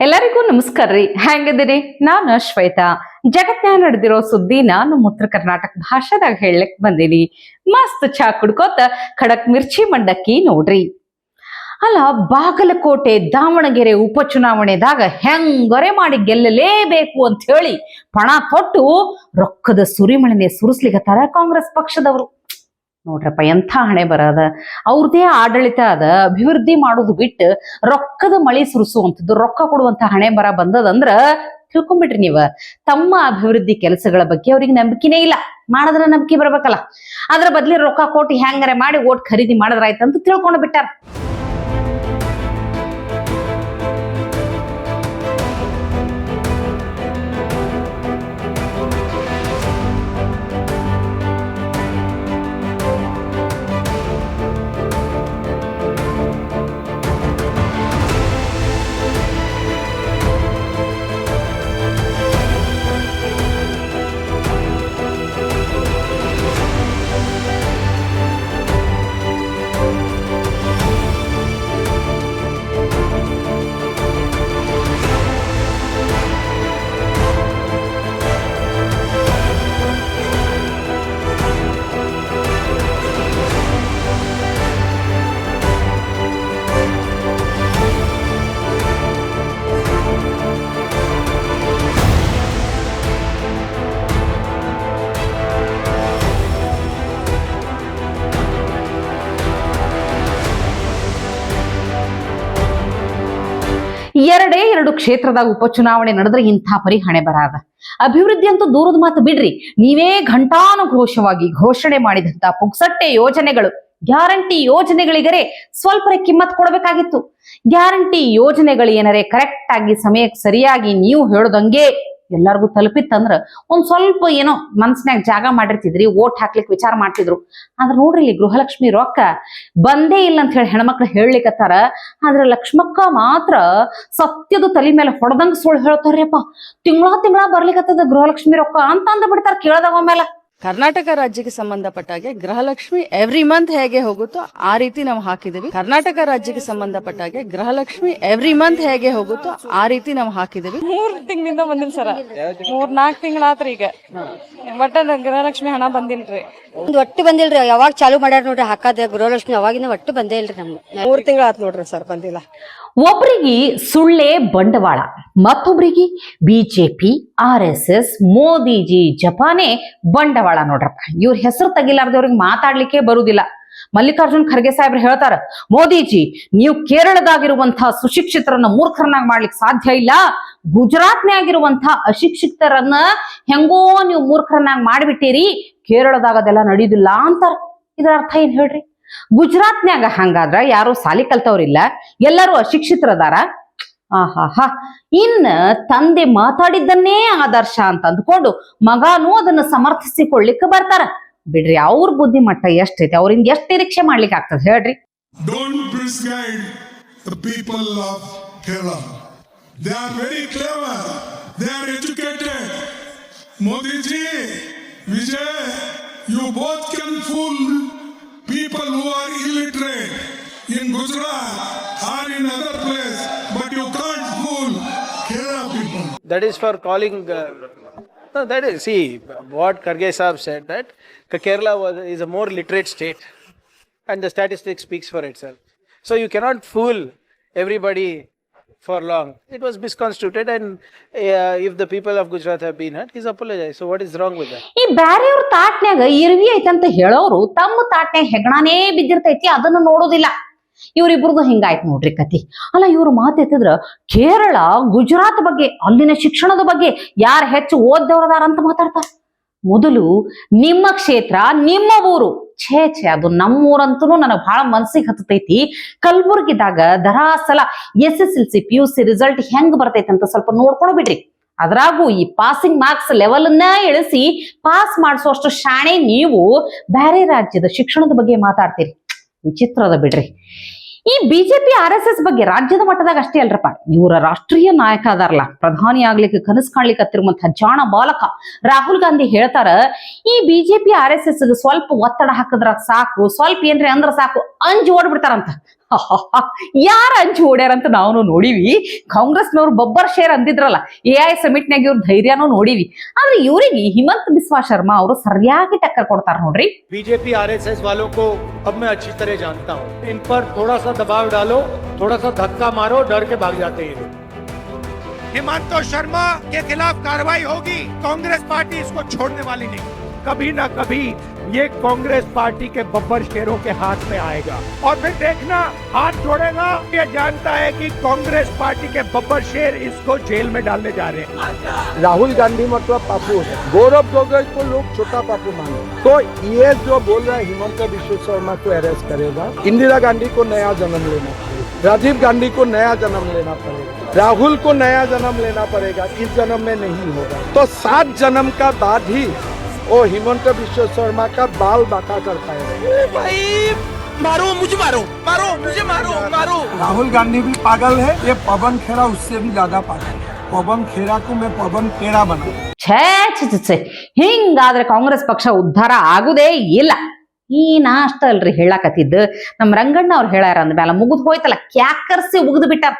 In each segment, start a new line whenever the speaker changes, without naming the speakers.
ಎಲ್ಲರಿಗೂ ನಮಸ್ಕಾರ ರೀ. ಹೆಂಗದಿರಿ? ನಾನು ಶ್ವೇತಾ. ಜಗತ್ನ್ಯಾಗ ನಡೆದಿರೋ ಸುದ್ದಿ ನಮ್ಮ ಉತ್ತರ ಕರ್ನಾಟಕ ಭಾಷೆದಾಗ ಹೇಳಕ್ ಬಂದೀನಿ. ಮಸ್ತ್ ಚಾ ಕುಡ್ಕೋತ ಖಡಕ್ ಮಿರ್ಚಿ ಮಂಡಕ್ಕಿ ನೋಡ್ರಿ. ಅಲ್ಲ, ಬಾಗಲಕೋಟೆ ದಾವಣಗೆರೆ ಉಪಚುನಾವಣೆದಾಗ ಹೆಂಗರೆ ಮಾಡಿ ಗೆಲ್ಲಲೇಬೇಕು ಅಂತ ಹೇಳಿ ಪಣ ತೊಟ್ಟು ರೊಕ್ಕದ ಸುರಿಮಳೆನೆ ಸುರಿಸ್ಲಿಕತ್ತಾರ ಕಾಂಗ್ರೆಸ್ ಪಕ್ಷದವರು. ನೋಡ್ರಪ್ಪ, ಎಂಥ ಹಣೆ ಬರದ. ಅವ್ರದೇ ಆಡಳಿತ ಅದ, ಅಭಿವೃದ್ಧಿ ಮಾಡೋದು ಬಿಟ್ಟು ರೊಕ್ಕದ ಮಳಿ ಸುರಿಸುವಂಥದ್ದು, ರೊಕ್ಕ ಕೊಡುವಂತ ಹಣೆ ಬರ ಬಂದದಂದ್ರ ತಿಳ್ಕೊಂಡ್ಬಿಟ್ರಿ ನೀವ. ತಮ್ಮ ಅಭಿವೃದ್ಧಿ ಕೆಲಸಗಳ ಬಗ್ಗೆ ಅವ್ರಿಗೆ ನಂಬಿಕೆನೇ ಇಲ್ಲ. ಮಾಡಿದ್ರೆ ನಂಬಿಕೆ ಬರ್ಬೇಕಲ್ಲ, ಅದ್ರ ಬದ್ಲಿ ರೊಕ್ಕ ಕೊಟ್ಟು ಹೆಂಗಾರೆ ಮಾಡಿ ಓಟ್ ಖರೀದಿ ಮಾಡಿದ್ರಾಯ್ತಂತ ತಿಳ್ಕೊಂಡು ಬಿಟ್ಟಾರ. ಎರಡೇ ಎರಡು ಕ್ಷೇತ್ರದಾಗ ಉಪಚುನಾವಣೆ ನಡೆದ್ರೆ ಇಂಥ ಪರಿ ಹಣೆ ಬರಾದ. ಅಭಿವೃದ್ಧಿ ಅಂತೂ ದೂರದ ಮಾತು ಬಿಡ್ರಿ, ನೀವೇ ಘಂಟಾನುಘೋಷವಾಗಿ ಘೋಷಣೆ ಮಾಡಿದಂತ ಪುಕ್ಸಟ್ಟೆ ಯೋಜನೆಗಳು, ಗ್ಯಾರಂಟಿ ಯೋಜನೆಗಳಿಗರೆ ಸ್ವಲ್ಪ ಕಿಮ್ಮತ್ ಕೊಡಬೇಕಾಗಿತ್ತು. ಗ್ಯಾರಂಟಿ ಯೋಜನೆಗಳು ಏನರೇ ಕರೆಕ್ಟ್ ಆಗಿ ಸಮಯಕ್ಕೆ ಸರಿಯಾಗಿ ನೀವು ಹೇಳೋದಂಗೆ ಎಲ್ಲರಿಗೂ ತಲುಪಿತ್ತಂದ್ರ ಒಂದ್ ಸ್ವಲ್ಪ ಏನೋ ಮನ್ಸಿನಾಗ ಜಾಗ ಮಾಡಿರ್ತಿದ್ರಿ, ಓಟ್ ಹಾಕ್ಲಿಕ್ಕೆ ವಿಚಾರ ಮಾಡ್ತಿದ್ರು. ಆದ್ರೆ ನೋಡ್ರಿ, ಇಲ್ಲಿ ಗೃಹಲಕ್ಷ್ಮಿ ರೊಕ್ಕ ಬಂದೇ ಇಲ್ಲ ಅಂತ ಹೇಳಿ ಹೆಣ್ಮಕ್ಳು ಹೇಳಲಿಕ್ಕತ್ತಾರ. ಆದ್ರೆ ಲಕ್ಷ್ಮಕ್ಕ ಮಾತ್ರ ಸತ್ಯದ ತಲೆ ಮೇಲೆ ಹೊಡೆದಂಗ ಸುಳ್ಳು ಹೇಳ್ತಾರ್ರಿಯಪ್ಪ. ತಿಂಗಳ ಬರ್ಲಿಕ್ಕತ್ತದ ಗೃಹಲಕ್ಷ್ಮಿ ರೊಕ್ಕ ಅಂತ ಅಂದ ಬಿಡ್ತಾರ ಕೇಳದಾಗ ಮೇಲೆ.
ಕರ್ನಾಟಕ ರಾಜ್ಯಕ್ಕೆ ಸಂಬಂಧಪಟ್ಟಾಗೆ ಗೃಹಲಕ್ಷ್ಮಿ ಎವ್ರಿ ಮಂತ್ ಹೇಗೆ ಹೋಗುತ್ತೋ ಆ ರೀತಿ ನಾವು ಹಾಕಿದೀವಿ. ಕರ್ನಾಟಕ ರಾಜ್ಯಕ್ಕೆ ಸಂಬಂಧಪಟ್ಟಾಗೆ ಗೃಹಲಕ್ಷ್ಮಿ ಎವ್ರಿ ಮಂತ್ ಹೇಗೆ ಹೋಗುತ್ತೋ ಆ ರೀತಿ ನಾವು ಹಾಕಿದೀವಿ.
3 ತಿಂಗಳಿಂದ ಬಂದಿಲ್ಲ ಸರ್, 3-4 ತಿಂಗಳಾತ್ರಿ. ಈಗ ಒಟ್ಟ ಗೃಹಲಕ್ಷ್ಮಿ ಹಣ ಬಂದಿಲ್ರಿ.
ಒಟ್ಟು ಬಂದಿಲ್ರಿ. ಯಾವಾಗ ಚಾಲು ಮಾಡ್ಯಾರ ನೋಡ್ರಿ ಹಾಕದ ಗೃಹಲಕ್ಷ್ಮಿ, ಅವಾಗಿನ ಒಟ್ಟು ಬಂದೇ ಇಲ್ರಿ. ನಮ್ಗೆ
3 ತಿಂಗಳಾತ್ ನೋಡ್ರಿ ಸರ್, ಬಂದಿಲ್ಲ.
ಒಬ್ರಿಗೆ ಸುಳ್ಳೇ ಬಂಡವಾಳ, ಮತ್ತೊಬ್ರಿಗೆ ಬಿಜೆಪಿ, RSS, ಮೋದಿಜಿ ಜಪಾನೇ ಬಂಡವಾಳ. ನೋಡ್ರಪ್ಪ, ಇವ್ರ ಹೆಸರು ತೆಗಿಲಾರ್ದವ್ರಿಗೆ ಮಾತಾಡ್ಲಿಕ್ಕೆ ಬರುದಿಲ್ಲ. ಮಲ್ಲಿಕಾರ್ಜುನ್ ಖರ್ಗೆ ಸಾಹೇಬ್ರು ಹೇಳ್ತಾರ, ಮೋದಿಜಿ ನೀವು ಕೇರಳದಾಗಿರುವಂತಹ ಸುಶಿಕ್ಷಿತರನ್ನ ಮೂರ್ಖರನ್ನಾಗಿ ಮಾಡ್ಲಿಕ್ಕೆ ಸಾಧ್ಯ ಇಲ್ಲ, ಗುಜರಾತ್ನಾಗಿರುವಂತಹ ಅಶಿಕ್ಷಿತರನ್ನ ಹೆಂಗೋ ನೀವು ಮೂರ್ಖರನ್ನಾಗಿ ಮಾಡಿಬಿಟ್ಟಿರಿ, ಕೇರಳದಾಗ ಅದೆಲ್ಲ ನಡೆಯುದಿಲ್ಲ ಅಂತಾರ. ಇದರ ಅರ್ಥ ಏನ್ ಹೇಳ್ರಿ? ಗುಜರಾತ್ನ್ಯಾಗ ಹಂಗಾದ್ರ ಯಾರು ಸಾಲಿ ಕಲ್ತವ್ರಿಲ್ಲ, ಎಲ್ಲರೂ ಅಶಿಕ್ಷಿತರದಾರ. ಆಹಾಹಾ, ಇನ್ನ ತಂದೆ ಮಾತಾಡಿದ್ದನ್ನೇ ಆದರ್ಶ ಅಂತ ಅಂದ್ಕೊಂಡು ಮಗಾನು ಅದನ್ನ ಸಮರ್ಥಿಸಿಕೊಳ್ಳಿಕ್ಕೆ ಬರ್ತಾರ. ಬಿಡ್ರಿ, ಅವ್ರ ಬುದ್ಧಿ ಮಟ್ಟ ಎಷ್ಟೈತಿ, ಅವ್ರಿಂದ ಎಷ್ಟು ನಿರೀಕ್ಷೆ ಮಾಡ್ಲಿಕ್ಕೆ ಆಗ್ತದೆ ಹೇಳ್ರಿ.
Don't misguide the people of Kerala. They are very clever. They are educated. Modi ji, Vijay, you both can fool people who are illiterate in Gujarat or in other place, but you can't fool Kerala people.
That is for calling. No, that is, see what Kharge Sahab said, that Kerala is a more literate state, and the statistics speaks for itself. So you cannot fool everybody for long. It was misconstrued, and if the people of Gujarat have been hurt, he's apologized. So what is wrong with that?
ಈ ಬ್ಯಾರೆಯವ್ರ ತಾಟ್ನ್ಯಾಗ ಇರ್ವಿ ಐತಂತ ಹೇಳೋರು ತಮ್ಮ ತಾಟ್ನ್ಯಾಗ ಹೆಗಣಾನೇ ಬಿದ್ದಿರ್ತೈತಿ, ಅದನ್ನ ನೋಡೋದಿಲ್ಲ. ಇವ್ರಿಬ್ರದು ಹಿಂಗಾಯ್ತು ನೋಡ್ರಿ ಕತಿ. ಅಲ್ಲ, ಇವ್ರ ಮಾತೆತ್ತಿದ್ರ ಕೇರಳ, ಗುಜರಾತ್ ಬಗ್ಗೆ, ಅಲ್ಲಿನ ಶಿಕ್ಷಣದ ಬಗ್ಗೆ ಯಾರು ಹೆಚ್ಚು ಓದ್ದವ್ರದಾರ ಅಂತ ಮಾತಾಡ್ತಾರ. ಮೊದಲು ನಿಮ್ಮ ಕ್ಷೇತ್ರ, ನಿಮ್ಮ ಊರು, ಛೇ ಅದು ನಮ್ಮೂರಂತೂ ನನಗೆ ಬಹಳ ಮನ್ಸಿಗೆ ಹತ್ತೈತಿ. ಕಲ್ಬುರ್ಗಿದಾಗ ದರಾಸಲ SSLC PUC ರಿಸಲ್ಟ್ ಹೆಂಗ್ ಬರ್ತೈತಿ ಅಂತ ಸ್ವಲ್ಪ ನೋಡ್ಕೊಂಡು ಬಿಡ್ರಿ. ಅದ್ರಾಗೂ ಈ ಪಾಸಿಂಗ್ ಮಾರ್ಕ್ಸ್ ಲೆವೆಲ್ನ ಇಳಿಸಿ ಪಾಸ್ ಮಾಡಿಸುವಷ್ಟು ಶಾಣೆ ನೀವು ಬೇರೆ ರಾಜ್ಯದ ಶಿಕ್ಷಣದ ಬಗ್ಗೆ ಮಾತಾಡ್ತೀರಿ. ವಿಚಿತ್ರದ ಬಿಡ್ರಿ. ಈ ಬಿಜೆಪಿ RSS ಬಗ್ಗೆ ರಾಜ್ಯದ ಮಟ್ಟದಾಗ ಅಷ್ಟೇ ಅಲ್ರಪ್ಪ, ಇವರ ರಾಷ್ಟ್ರೀಯ ನಾಯಕ ಅದಾರಲ್ಲ, ಪ್ರಧಾನಿ ಆಗ್ಲಿಕ್ಕೆ ಕನಸು ಕಾಣ್ಲಿಕ್ಕೆ ಹತ್ತಿರುವಂತಹ ಜಾಣ ಬಾಲಕ ರಾಹುಲ್ ಗಾಂಧಿ ಹೇಳ್ತಾರ, ಈ ಬಿಜೆಪಿ RSS ಸ್ವಲ್ಪ ಒತ್ತಡ ಹಾಕಿದ್ರ ಸಾಕು, ಸ್ವಲ್ಪ ಏನ್ರಿ ಅಂದ್ರ ಸಾಕು ಅಂಜಿ ಓಡ್ಬಿಡ್ತಾರಂತ. ಯಾರ ಹಂಚಿ ಓಡ್ಯಾರಂತ ನಾವು ನೋಡಿವಿ. ಕಾಂಗ್ರೆಸ್ನವ್ರು ಬಬ್ಬರ್ ಶೇರ್ ಅಂದಿದ್ರಲ್ಲ, AI ಸಮಿಟ್ನಾಗ ಇವ್ರ ಧೈರ್ಯನೂ ನೋಡಿವಿ. ಆದ್ರೆ ಇವ್ರಿಗೆ ಹಿಮಂತ್ ಬಿಸ್ವಾ ಶರ್ಮಾ ಅವರು ಸರಿಯಾಗಿ ಟಕ್ಕರ್ ಕೊಡ್ತಾರ ನೋಡ್ರಿ.
बीजेपी RSS वालों को अब मैं अच्छी तरह जानता हूँ. इन पर थोड़ा सा दबाव डालो, थोड़ा सा धक्का मारो, डर के भाग जाते हैं.
हेमंत शर्मा के खिलाफ कार्रवाई होगी. कांग्रेस पार्टी इसको छोड़ने वाली नहीं.
कभी ना कभी ये कांग्रेस पार्टी के बब्बर शेरों के हाथ में आएगा और फिर देखना हाथ छोड़ेगा. ये जानता है कि कांग्रेस पार्टी के बब्बर शेर इसको जेल में डालने जा रहे हैं.
राहुल गांधी मतलब पापू है, गौरव गोगोई को लोग छोटा पापू माने. तो ये जो बोल रहा है हिमंत बिस्वा शर्मा को अरेस्ट करेगा, इंदिरा गांधी को नया जन्म लेना पड़ेगा, राजीव गांधी को नया जन्म लेना पड़ेगा, राहुल को नया जन्म लेना पड़ेगा. इस जन्म में नहीं होगा तो 7 जन्म का बाद ही वो हिमंत बिस्वा शर्मा का बाल बाका कर पाएगा.
भाई मारो मुझे, मारो मारो मुझे, मारो मारो.
राहुल गांधी भी पागल है, ये पवन खेरा उससे भी ज्यादा पागल है. पवन खेरा को मैं पवन खेरा बना.
ಛೇ ಛೇ ಛೇ ಛೇ, ಹಿಂಗಾದ್ರೆ ಕಾಂಗ್ರೆಸ್ ಪಕ್ಷ ಉದ್ಧಾರ ಆಗುದೇ ಇಲ್ಲ. ಈ ನಾಷ್ಟ ಅಲ್ರಿ ಹೇಳಾಕತ್ತಿದ್ದು. ನಮ್ ರಂಗಣ್ಣ ಅವ್ರು ಹೇಳ್ಯಾರ ಅಂದ್ಮೇಲೆ ಮುಗಿದ್ ಹೋಯ್ತಲ್ಲ, ಕ್ಯಾಕರ್ಸಿ ಉಗಿದು ಬಿಟ್ಟಾರ.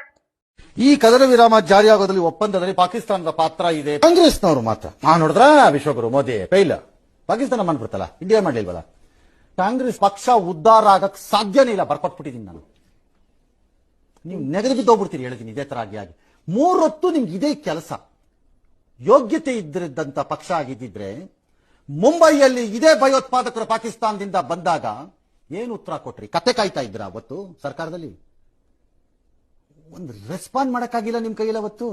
ಈ ಕದನ ವಿರಾಮ ಜಾರಿಯಾಗೋದ್ರಲ್ಲಿ ಒಪ್ಪಂದದಲ್ಲಿ ಪಾಕಿಸ್ತಾನದ ಪಾತ್ರ ಇದೆ. ಕಾಂಗ್ರೆಸ್ನವರು ಮಾತ್ರ ನೋಡಿದ್ರ ವಿಶ್ವಗುರು ಮೋದಿ ಫೈಲ್, ಪಾಕಿಸ್ತಾನ ಮಾಡ್ಬಿಡ್ತಲ್ಲ, ಇಂಡಿಯಾ ಮಾಡ್ಲಿಲ್ವಲ್ಲ. ಕಾಂಗ್ರೆಸ್ ಪಕ್ಷ ಉದ್ಧಾರ ಆಗಕ್ ಸಾಧ್ಯನೇ ಇಲ್ಲ, ಬರ್ಕೊಟ್ಬಿಟ್ಟಿದ್ದೀನಿ ನಾನು. ನೀವು ನೆಗದು ಬಿದ್ದೋಗ್ಬಿಡ್ತೀರಿ, ಹೇಳಿದೀನಿ ಇದೇ ತರ ಆಗಿ 3 ಹೊತ್ತು ನಿಮ್ಗೆ ಇದೇ ಕೆಲಸ. ಯೋಗ್ಯತೆ ಇದ್ದಂತ ಪಕ್ಷ ಆಗಿದ್ದಿದ್ರೆ ಮುಂಬೈಯಲ್ಲಿ ಇದೇ ಭಯೋತ್ಪಾದಕರು ಪಾಕಿಸ್ತಾನದಿಂದ ಬಂದಾಗ ಏನು ಉತ್ತರ ಕೊಟ್ರಿ? ಕತೆ ಕಾಯ್ತಾ ಇದ್ರ ಅವತ್ತು ಸರ್ಕಾರದಲ್ಲಿ? ಒಂದು ರೆಸ್ಪಾಂಡ್ ಮಾಡಕ್ಕಾಗಿಲ್ಲ ನಿಮ್ ಕೈಯಲ್ಲಿ ಅವತ್ತು.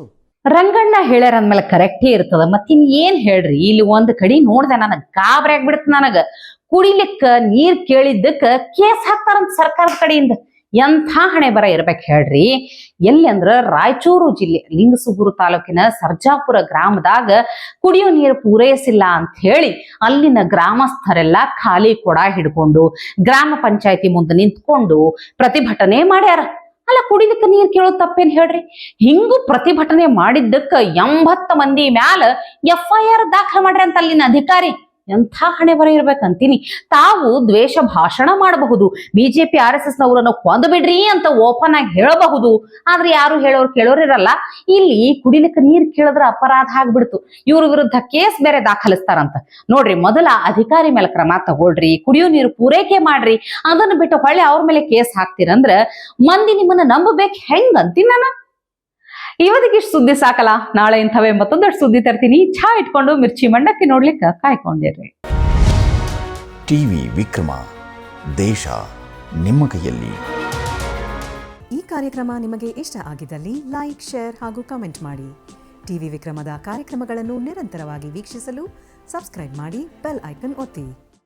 ರಂಗಣ್ಣ ಹೇಳ್ಯಾರ ಅಂದ್ಮೇಲೆ ಕರೆಕ್ಟೇ ಇರ್ತದ. ಮತ್ತಿನ್ ಏನ್ ಹೇಳ್ರಿ, ಇಲ್ಲಿ ಒಂದ್ ಕಡೆ ನೋಡ್ದೆ ನನಗ್ ಗಾಬರಿ ಆಗ್ಬಿಡ್ತ. ನನಗ ಕುಡಿಲಿಕ್ಕ ನೀರ್ ಕೇಳಿದ್ದಕ್ಕ ಕೇಸ್ ಹಾಕ್ತಾರಂತ ಸರ್ಕಾರದ ಕಡೆಯಿಂದ. ಎಂಥ ಹಣೆ ಬರ ಇರ್ಬೇಕು ಹೇಳ್ರಿ. ಎಲ್ಲಿ ಅಂದ್ರ ರಾಯಚೂರು ಜಿಲ್ಲೆ ಲಿಂಗಸುಗೂರು ತಾಲೂಕಿನ ಸರ್ಜಾಪುರ ಗ್ರಾಮದಾಗ ಕುಡಿಯೋ ನೀರು ಪೂರೈಸಿಲ್ಲ ಅಂತ ಹೇಳಿ ಅಲ್ಲಿನ ಗ್ರಾಮಸ್ಥರೆಲ್ಲ ಖಾಲಿ ಕೊಡ ಹಿಡ್ಕೊಂಡು ಗ್ರಾಮ ಪಂಚಾಯತಿ ಮುಂದೆ ನಿಂತ್ಕೊಂಡು ಪ್ರತಿಭಟನೆ ಮಾಡ್ಯಾರ. ಅಲ್ಲ, ಕುಡಿಲಿಕ್ಕೆ ನೀರ್ ಕೇಳೋದ್ ತಪ್ಪೇನ್ ಹೇಳ್ರಿ? ಹಿಂಗೂ ಪ್ರತಿಭಟನೆ ಮಾಡಿದ್ದಕ್ಕ 80 ಮಂದಿ ಮ್ಯಾಲ FIR ದಾಖಲೆ ಮಾಡ್ರಿ ಅಂತ ಅಲ್ಲಿನ ಅಧಿಕಾರಿ. ಎಂಥ ಹಣೆ ಬರ ಇರ್ಬೇಕಂತೀನಿ. ತಾವು ದ್ವೇಷ ಭಾಷಣ ಮಾಡಬಹುದು, ಬಿಜೆಪಿ RSS ನವರನ್ನು ಕೊಂದು ಬಿಡ್ರಿ ಅಂತ ಓಪನ್ ಆಗಿ ಹೇಳಬಹುದು. ಆದ್ರೆ ಯಾರು ಕೇಳೋರಿರಲ್ಲ. ಇಲ್ಲಿ ಕುಡಿಲಿಕ್ಕೆ ನೀರ್ ಕೇಳಿದ್ರ ಅಪರಾಧ ಆಗ್ಬಿಡ್ತು. ಇವ್ರ ವಿರುದ್ಧ ಕೇಸ್ ಬೇರೆ ದಾಖಲಿಸ್ತಾರಂತ. ನೋಡ್ರಿ, ಮೊದಲ ಅಧಿಕಾರಿ ಮೇಲೆ ಕ್ರಮ ತಗೊಳ್ರಿ, ಕುಡಿಯೋ ನೀರು ಪೂರೈಕೆ ಮಾಡ್ರಿ. ಅದನ್ನ ಬಿಟ್ಟು ಹೊಳ್ಳಿ ಅವ್ರ ಮೇಲೆ ಕೇಸ್ ಹಾಕ್ತಿರಂದ್ರ ಮಂದಿ ನಿಮ್ಮನ್ನ ನಂಬಬೇಕು ಹೆಂಗಂತೀನಿ ನಾನು. ಇವತ್ತಿಗೆ ಇಷ್ಟು ಸುದ್ದಿ ಸಾಕಲ್ಲ, ನಾಳೆ ಇಂಥವೇ ಮತ್ತೊಂದಷ್ಟು ಸುದ್ದಿ ತರ್ತೀನಿ. ಚಹಾ ಇಟ್ಕೊಂಡು ಮಿರ್ಚಿ ಮಂಡಕ್ಕಿ ನೋಡ್ಲಿಕ್ಕೆ ಕಾಯ್ಕೊಂಡಿರ್ರಿ.
ಟಿವಿ ವಿಕ್ರಮ, ದೇಶ ನಿಮ್ಮ ಕೈಯಲ್ಲಿ.
ಈ ಕಾರ್ಯಕ್ರಮ ನಿಮಗೆ ಇಷ್ಟ ಆಗಿದ್ದಲ್ಲಿ ಲೈಕ್, ಶೇರ್ ಹಾಗೂ ಕಮೆಂಟ್ ಮಾಡಿ. ಟಿವಿ ವಿಕ್ರಮದ ಕಾರ್ಯಕ್ರಮಗಳನ್ನು ನಿರಂತರವಾಗಿ ವೀಕ್ಷಿಸಲು ಸಬ್ಸ್ಕ್ರೈಬ್ ಮಾಡಿ, ಬೆಲ್ ಐಕನ್ ಒತ್ತಿ.